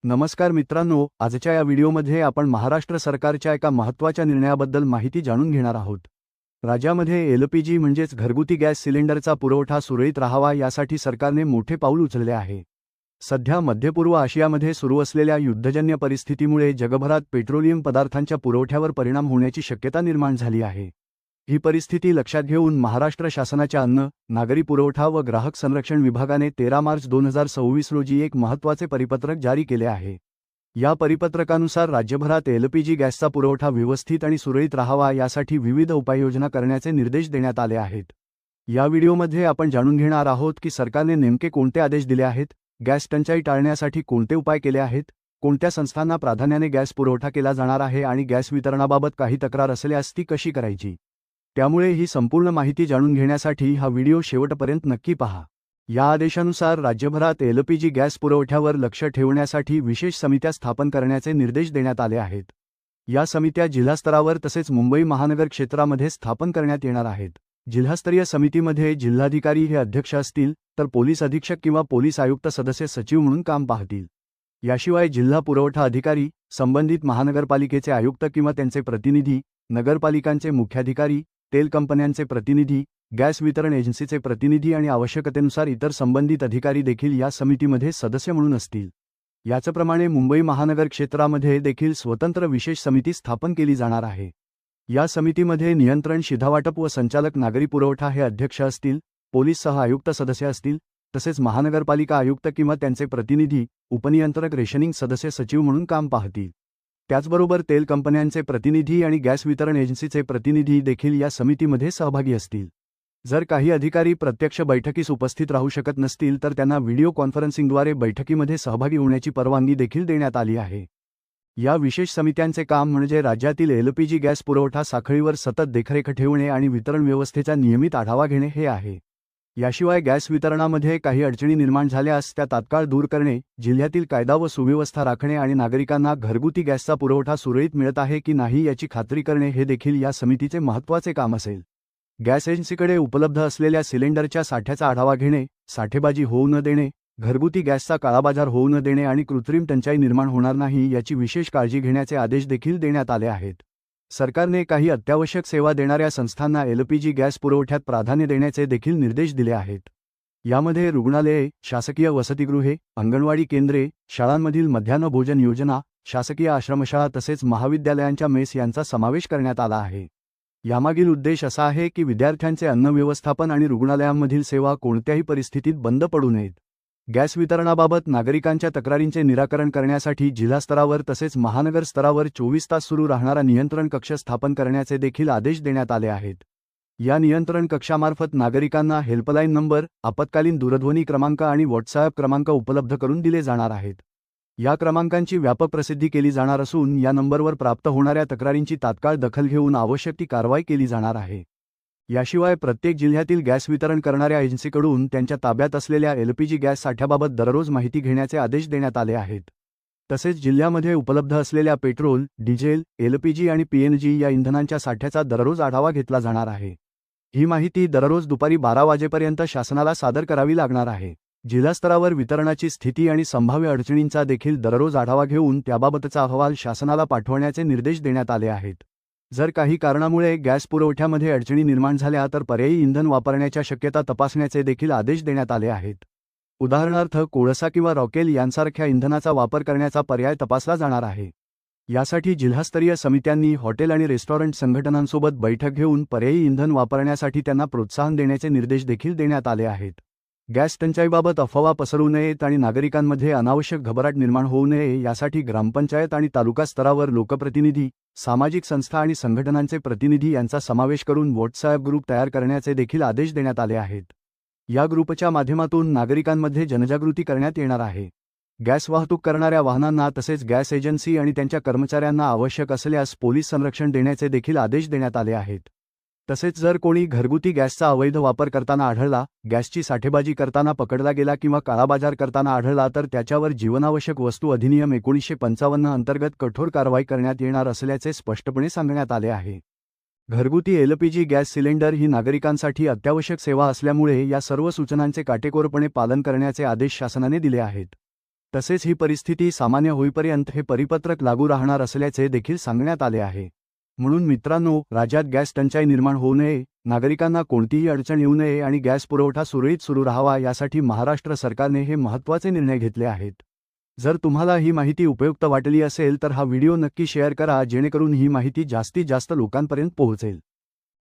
नमस्कार मित्रांनो, आजच्या या व्हिडिओमध्ये आपण महाराष्ट्र सरकारच्या एका महत्त्वाच्या निर्णयाबद्दल माहिती जाणून घेणार आहोत। राज्यामध्ये एलपीजी म्हणजेच घरगुती गॅस सिलेंडरचा पुरवठा सुरळीत राहावा यासाठी सरकारने मोठे पाऊल उचलले आहे। सध्या मध्यपूर्व आशियामध्ये सुरू असलेल्या युद्धजन्य परिस्थितीमुळे जगभरात पेट्रोलियम पदार्थांच्या पुरवठ्यावर परिणाम होण्याची शक्यता निर्माण झाली आहे। ही परिस्थिती लक्षात घेऊन महाराष्ट्र शासनाच्या अन्न, नागरी पुरवठा व ग्राहक संरक्षण विभागाने 13 मार्च 2026 रोजी एक महत्त्वाचे परिपत्रक जारी केले आहे। या परिपत्रकानुसार राज्यभरात एलपीजी गॅसचा पुरवठा व्यवस्थित आणि सुरळीत राहावा यासाठी विविध उपाययोजना करण्याचे निर्देश देण्यात आले आहेत। या व्हिडिओमध्ये आपण जाणून घेणार आहोत की सरकारने नेमके कोणते आदेश दिले आहेत, गॅस टंचाई टाळण्यासाठी कोणते उपाय केले आहेत, कोणत्या संस्थांना प्राधान्याने गॅस पुरवठा केला जाणार आहे आणि गॅस वितरणाबाबत काही तक्रार असल्यास ती कशी करायची। त्यामुळे ही संपूर्ण माहिती जाणून घेण्यासाठी हा व्हिडिओ शेवटपर्यंत नक्की पहा। या आदेशानुसार राज्यभरात एलपीजी गॅस पुरवठ्यावर लक्ष ठेवण्यासाठी विशेष समित्या स्थापन करण्याचे निर्देश देण्यात आले आहेत। या समित्या जिल्हास्तरावर तसेच मुंबई महानगर क्षेत्रामध्ये स्थापन करण्यात येणार आहेत। जिल्हास्तरीय समितीमध्ये जिल्हाधिकारी हे अध्यक्ष असतील, तर पोलीस अधीक्षक किंवा पोलीस आयुक्त सदस्य सचिव म्हणून काम पाहतील। याशिवाय जिल्हा पुरवठा अधिकारी, संबंधित महानगरपालिकेचे आयुक्त किंवा त्यांचे प्रतिनिधी, नगरपालिकांचे मुख्याधिकारी, तेल कंपन्यांचे प्रतिनिधी, गॅस वितरण एजन्सीचे प्रतिनिधी आणि आवश्यकतेनुसार इतर संबंधित अधिकारी देखील या समितीमध्ये सदस्य म्हणून असतील। याचप्रमाणे मुंबई महानगर क्षेत्रामध्ये देखील स्वतंत्र विशेष समिती स्थापन केली जाणार आहे। या समितीमध्ये नियंत्रण, शिधावाटप व संचालक, नागरी पुरवठा हे अध्यक्ष असतील, पोलीस सह आयुक्त सदस्य असतील, तसेच महानगरपालिका आयुक्त किंवा त्यांचे प्रतिनिधी, उपनियंत्रक, रेशनिंग सदस्य सचिव म्हणून काम पाहतील। त्याचबरोबर तेल कंपन्यांचे प्रतिनिधी आणि गॅस वितरण एजन्सीचे प्रतिनिधी देखील या समितीमध्ये सहभागी असतील। जर काही अधिकारी प्रत्यक्ष बैठकीस उपस्थित राहू शकत नसतील तर त्यांना व्हिडिओ कॉन्फरन्सिंगद्वारे बैठकीमध्ये सहभागी होण्याची परवानगी देखील देण्यात आली आहे। या विशेष समित्यांचे काम म्हणजे राज्यातील एलपीजी गॅस पुरवठा साखळीवर सतत देखरेख ठेवणे आणि वितरण व्यवस्थेचा नियमित आढावा घेणे हे आहे। याशिवाय गॅस वितरणामध्ये काही अडचणी निर्माण झाल्यास त्या तात्काळ दूर करणे, जिल्ह्यातील कायदा व सुव्यवस्था राखणे आणि नागरिकांना घरगुती गॅसचा पुरवठा सुरळीत मिळत आहे की नाही याची खात्री करणे हे देखील या समितीचे महत्त्वाचे काम असेल। गॅस एजन्सीकडे उपलब्ध असलेल्या सिलेंडरच्या साठ्याचा आढावा घेणे, साठेबाजी होऊ न देणे, घरगुती गॅसचा काळाबाजार होऊ न देणे आणि कृत्रिम टंचाई निर्माण होणार नाही याची विशेष काळजी घेण्याचे आदेश देखील देण्यात आले आहेत। सरकारने काही अत्यावश्यक सेवा देणाऱ्या संस्थांना एलपीजी गॅस पुरवठ्यात प्राधान्य देण्याचे देखील निर्देश दिले आहेत। यामध्ये रुग्णालये, शासकीय वसतिगृहे, अंगणवाडी केंद्रे, शाळांमधील मध्यान्ह भोजन योजना, शासकीय आश्रमशाळा तसेच महाविद्यालयांच्या मेस यांचा समावेश करण्यात आला आहे। यामागील उद्देश असा आहे की विद्यार्थ्यांचे अन्न व्यवस्थापन आणि रुग्णालयांमधील सेवा कोणत्याही परिस्थितीत बंद पडू नयेत। गॅस वितरणाबाबत नागरिकांच्या तक्रारींचे निराकरण करण्यासाठी जिल्हास्तरावर तसेच महानगर स्तरावर 24 तास सुरू राहणारा नियंत्रण कक्ष स्थापन करण्याचे देखील आदेश देण्यात आले आहेत। या नियंत्रण कक्षामार्फत नागरिकांना हेल्पलाईन नंबर, आपत्कालीन दूरध्वनी क्रमांक आणि व्हॉट्सॲप क्रमांक उपलब्ध करून दिले जाणार आहेत। या क्रमांकांची व्यापक प्रसिद्धी केली जाणार असून या नंबरवर प्राप्त होणाऱ्या तक्रारींची तात्काळ दखल घेऊन आवश्यक ती कारवाई केली जाणार आहे। याशिवाय प्रत्येक जिल्ह्यातील गॅस वितरण करणाऱ्या एजन्सीकडून त्यांच्या ताब्यात असलेल्या एलपीजी गॅस साठ्याबाबत दररोज माहिती घेण्याचे आदेश देण्यात आले आहेत। तसेच जिल्ह्यामध्ये उपलब्ध असलेल्या पेट्रोल, डिझेल, एलपीजी आणि पीएनजी या इंधनांच्या साठ्याचा दररोज आढावा घेतला जाणार आहे। ही माहिती दररोज दुपारी 12 वाजेपर्यंत शासनाला सादर करावी लागणार आहे। जिल्हास्तरावर वितरणाची स्थिती आणि संभाव्य अडचणींचा देखील दररोज आढावा घेऊन त्याबाबतचा अहवाल शासनाला पाठवण्याचे निर्देश देण्यात आले आहेत। जर काही कारणामुळे गॅस पुरवठ्यामध्ये अडचणी निर्माण झाल्या तर पर्यायी इंधन वापरण्याच्या शक्यता तपासण्याचे देखील आदेश देण्यात आले आहेत। उदाहरणार्थ कोळसा किंवा रॉकेल यांसारख्या इंधनाचा वापर करण्याचा पर्याय तपासला जाणार आहे। यासाठी जिल्हास्तरीय समित्यांनी हॉटेल आणि रेस्टॉरंट संघटनांसोबत बैठक घेऊन पर्यायी इंधन वापरण्यासाठी त्यांना प्रोत्साहन देण्याचे निर्देश देखील देण्यात आले आहेत। गॅस टंचाईबाबत अफवा पसरवू नयेत आणि नागरिकांमध्ये अनावश्यक घबराट निर्माण होऊ नये यासाठी ग्रामपंचायत आणि तालुका स्तरावर लोकप्रतिनिधी, सामाजिक संस्था आणि संघटनांचे प्रतिनिधी यांचा समावेश करून व्हॉट्सॲप ग्रुप तयार करण्याचे देखील आदेश देण्यात आले आहेत। या ग्रुपच्या माध्यमातून नागरिकांमध्ये जनजागृती करण्यात येणार आहे। गॅस वाहतूक करणाऱ्या वाहनांना तसेच गॅस एजन्सी आणि त्यांच्या कर्मचाऱ्यांना आवश्यक असल्यास पोलीस संरक्षण देण्याचे देखील आदेश देण्यात आले आहेत। तसेच जर कोणी घरगुती गॅसचा अवैध वापर करताना आढळला, गॅसची साठेबाजी करताना पकडला गेला किंवा काळाबाजार करताना आढळला तर त्याच्यावर जीवनावश्यक वस्तू अधिनियम 1955 अंतर्गत कठोर कारवाई करण्यात येणार असल्याचे स्पष्टपणे सांगण्यात आले आहे। घरगुती एलपीजी गॅस सिलेंडर ही नागरिकांसाठी अत्यावश्यक सेवा असल्यामुळे या सर्व सूचनांचे काटेकोरपणे पालन करण्याचे आदेश शासनाने दिले आहेत। तसेच ही परिस्थिती सामान्य होईपर्यंत हे परिपत्रक लागू राहणार असल्याचे देखील सांगण्यात आले आहे. म्हणून मित्रांनो, राज्यात गॅस टंचाई निर्माण होऊ नये, नागरिकांना कोणतीही अडचण येऊ नये आणि गॅस पुरवठा सुरळीत सुरू राहावा यासाठी महाराष्ट्र सरकारने हे महत्त्वाचे निर्णय घेतले आहेत. जर तुम्हाला ही माहिती उपयुक्त वाटली असेल तर हा व्हिडिओ नक्की शेअर करा, जेणेकरून ही माहिती जास्तीत जास्त लोकांपर्यंत पोहोचेल.